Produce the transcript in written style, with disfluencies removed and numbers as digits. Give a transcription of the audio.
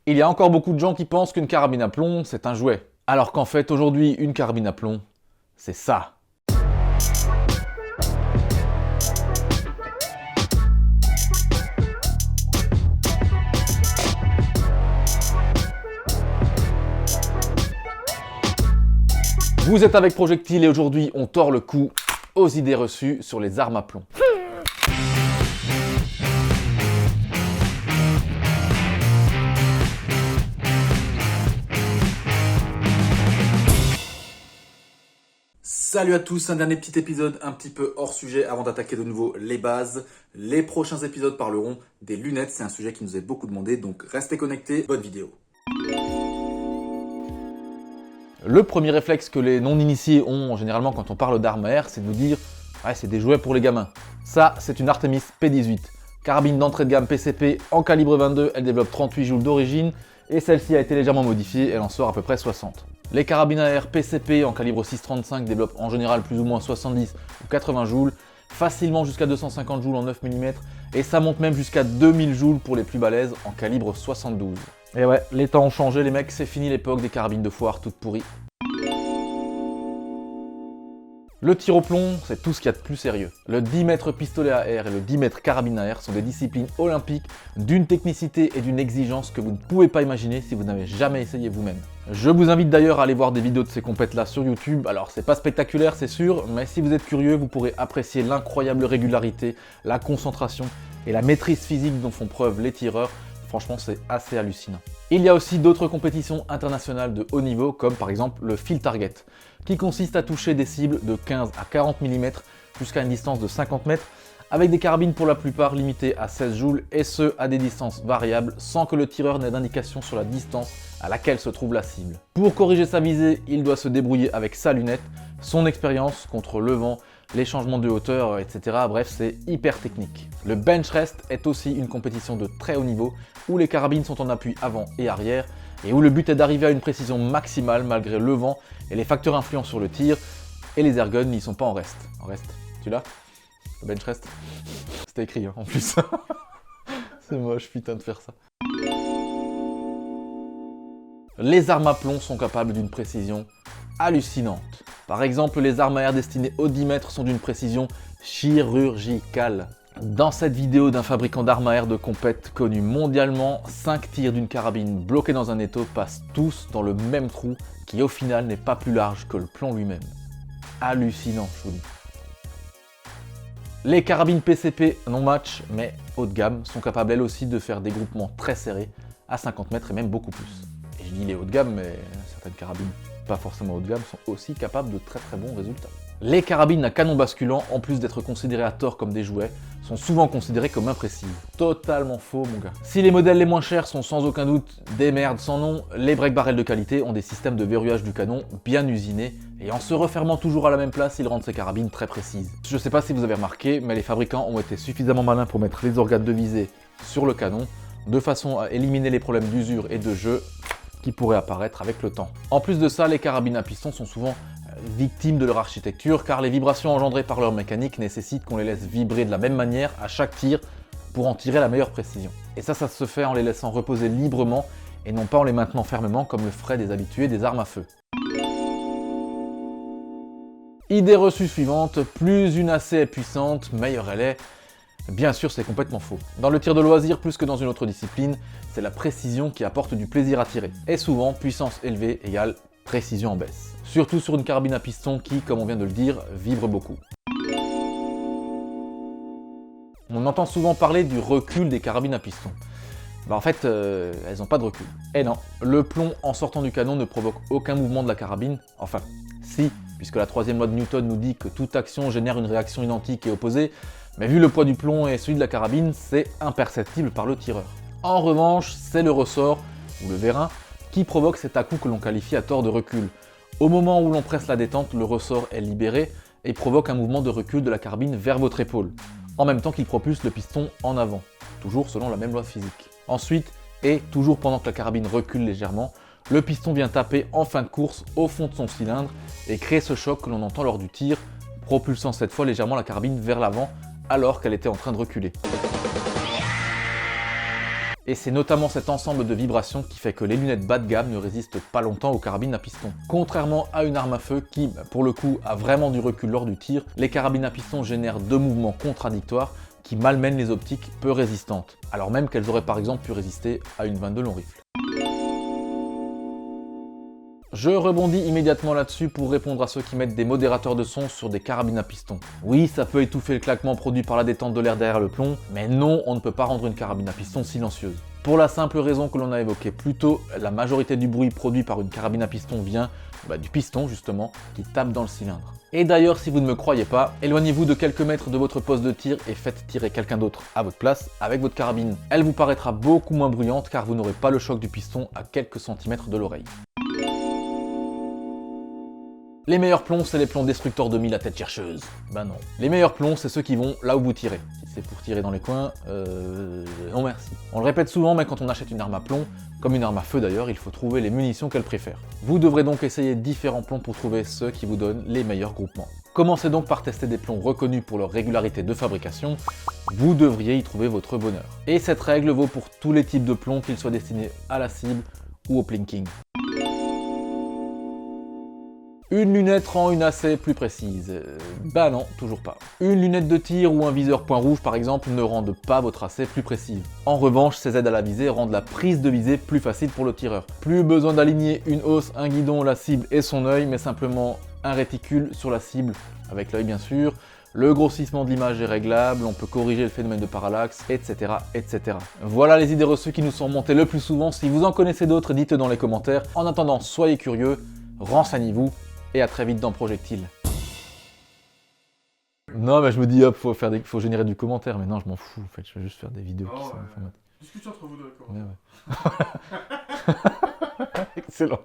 Il y a encore beaucoup de gens qui pensent qu'une carabine à plomb, c'est un jouet. Alors qu'en fait, aujourd'hui, une carabine à plomb, c'est ça. Vous êtes avec Projectile et aujourd'hui, on tord le cou aux idées reçues sur les armes à plomb. Salut à tous, un dernier petit épisode un petit peu hors sujet avant d'attaquer de nouveau les bases. Les prochains épisodes parleront des lunettes, c'est un sujet qui nous est beaucoup demandé, donc restez connectés, bonne vidéo. Le premier réflexe que les non-initiés ont généralement quand on parle d'armes à air, c'est de nous dire « ouais, c'est des jouets pour les gamins ». Ça, c'est une Artemis P18. Carabine d'entrée de gamme PCP en calibre 22, elle développe 38 joules d'origine et celle-ci a été légèrement modifiée, elle en sort à peu près 60. Les carabines à air PCP en calibre 6,35 développent en général plus ou moins 70 ou 80 joules, facilement jusqu'à 250 joules en 9 mm et ça monte même jusqu'à 2000 joules pour les plus balèzes en calibre 72. Et ouais, les temps ont changé les mecs, c'est fini l'époque des carabines de foire toutes pourries. Le tir au plomb, c'est tout ce qu'il y a de plus sérieux. Le 10 mètres pistolet à air et le 10 mètres carabine à air sont des disciplines olympiques d'une technicité et d'une exigence que vous ne pouvez pas imaginer si vous n'avez jamais essayé vous-même. Je vous invite d'ailleurs à aller voir des vidéos de ces compètes-là sur YouTube. Alors c'est pas spectaculaire c'est sûr, mais si vous êtes curieux, vous pourrez apprécier l'incroyable régularité, la concentration et la maîtrise physique dont font preuve les tireurs. Franchement, c'est assez hallucinant. Il y a aussi d'autres compétitions internationales de haut niveau, comme par exemple le Field Target, qui consiste à toucher des cibles de 15 à 40 mm jusqu'à une distance de 50 mètres, avec des carabines pour la plupart limitées à 16 joules, et ce, à des distances variables, sans que le tireur n'ait d'indication sur la distance à laquelle se trouve la cible. Pour corriger sa visée, il doit se débrouiller avec sa lunette, son expérience contre le vent, les changements de hauteur, etc. Bref, c'est hyper technique. Le bench rest est aussi une compétition de très haut niveau, où les carabines sont en appui avant et arrière, et où le but est d'arriver à une précision maximale malgré le vent et les facteurs influents sur le tir, et les airguns n'y sont pas en reste. En reste, tu l'as? Le bench rest? C'était écrit hein, en plus. C'est moche putain de faire ça. Les armes à plomb sont capables d'une précision hallucinante. Par exemple, les armes à air destinées aux 10 mètres sont d'une précision chirurgicale. Dans cette vidéo d'un fabricant d'armes à air de compète connu mondialement, 5 tirs d'une carabine bloqués dans un étau passent tous dans le même trou qui au final n'est pas plus large que le plomb lui-même. Hallucinant, je vous dis. Les carabines PCP non match, mais haut de gamme, sont capables elles aussi de faire des groupements très serrés, à 50 mètres et même beaucoup plus. Et je dis les hauts de gamme, mais certaines carabines pas forcément haut de gamme sont aussi capables de très bons résultats. Les carabines à canon basculant, en plus d'être considérées à tort comme des jouets, sont souvent considérées comme imprécises. Totalement faux mon gars. Si les modèles les moins chers sont sans aucun doute des merdes sans nom, les break-barrels de qualité ont des systèmes de verrouillage du canon bien usinés, et en se refermant toujours à la même place, ils rendent ces carabines très précises. Je sais pas si vous avez remarqué, mais les fabricants ont été suffisamment malins pour mettre les organes de visée sur le canon, de façon à éliminer les problèmes d'usure et de jeu qui pourraient apparaître avec le temps. En plus de ça, les carabines à piston sont souvent victimes de leur architecture car les vibrations engendrées par leur mécanique nécessitent qu'on les laisse vibrer de la même manière à chaque tir pour en tirer la meilleure précision. Et ça se fait en les laissant reposer librement et non pas en les maintenant fermement comme le feraient des habitués des armes à feu. Idée reçue suivante, plus une AC est puissante, meilleure elle est. Bien sûr, c'est complètement faux. Dans le tir de loisir, plus que dans une autre discipline, c'est la précision qui apporte du plaisir à tirer. Et souvent, puissance élevée égale précision en baisse. Surtout sur une carabine à piston qui, comme on vient de le dire, vibre beaucoup. On entend souvent parler du recul des carabines à piston. En fait, elles n'ont pas de recul. Et non, le plomb en sortant du canon ne provoque aucun mouvement de la carabine. Enfin, si, puisque la troisième loi de Newton nous dit que toute action génère une réaction identique et opposée, mais vu le poids du plomb et celui de la carabine, c'est imperceptible par le tireur. En revanche, c'est le ressort, ou le vérin, qui provoque cet à-coup que l'on qualifie à tort de recul. Au moment où l'on presse la détente, le ressort est libéré et provoque un mouvement de recul de la carabine vers votre épaule, en même temps qu'il propulse le piston en avant, toujours selon la même loi physique. Ensuite, et toujours pendant que la carabine recule légèrement, le piston vient taper en fin de course au fond de son cylindre et créer ce choc que l'on entend lors du tir, propulsant cette fois légèrement la carabine vers l'avant alors qu'elle était en train de reculer. Et c'est notamment cet ensemble de vibrations qui fait que les lunettes bas de gamme ne résistent pas longtemps aux carabines à piston. Contrairement à une arme à feu qui, pour le coup, a vraiment du recul lors du tir, les carabines à piston génèrent deux mouvements contradictoires qui malmènent les optiques peu résistantes, alors même qu'elles auraient par exemple pu résister à une 22 long rifle. Je rebondis immédiatement là-dessus pour répondre à ceux qui mettent des modérateurs de son sur des carabines à piston. Oui, ça peut étouffer le claquement produit par la détente de l'air derrière le plomb, mais non, on ne peut pas rendre une carabine à piston silencieuse. Pour la simple raison que l'on a évoquée plus tôt, la majorité du bruit produit par une carabine à piston vient du piston justement, qui tape dans le cylindre. Et d'ailleurs, si vous ne me croyez pas, éloignez-vous de quelques mètres de votre poste de tir et faites tirer quelqu'un d'autre à votre place avec votre carabine. Elle vous paraîtra beaucoup moins bruyante car vous n'aurez pas le choc du piston à quelques centimètres de l'oreille. Les meilleurs plombs, c'est les plombs destructeurs de 1000 à tête chercheuse. Bah non. Les meilleurs plombs, c'est ceux qui vont là où vous tirez. Si c'est pour tirer dans les coins, non merci. On le répète souvent, mais quand on achète une arme à plomb, comme une arme à feu d'ailleurs, il faut trouver les munitions qu'elle préfère. Vous devrez donc essayer différents plombs pour trouver ceux qui vous donnent les meilleurs groupements. Commencez donc par tester des plombs reconnus pour leur régularité de fabrication. Vous devriez y trouver votre bonheur. Et cette règle vaut pour tous les types de plombs, qu'ils soient destinés à la cible ou au plinking. Une lunette rend une AC plus précise. Bah non, toujours pas. Une lunette de tir ou un viseur point rouge par exemple ne rendent pas votre AC plus précise. En revanche, ces aides à la visée rendent la prise de visée plus facile pour le tireur. Plus besoin d'aligner une hausse, un guidon, la cible et son œil, mais simplement un réticule sur la cible, avec l'œil bien sûr. Le grossissement de l'image est réglable, on peut corriger le phénomène de parallaxe, etc., etc. Voilà les idées reçues qui nous sont remontées le plus souvent. Si vous en connaissez d'autres, dites-le dans les commentaires. En attendant, soyez curieux, renseignez-vous, et à très vite dans Projectile. Non, mais je me dis, hop, faut générer du commentaire, mais non, je m'en fous, en fait, je vais juste faire des vidéos qui sont informatiques. Discussion entre vous deux, d'accord. Ouais. Excellent.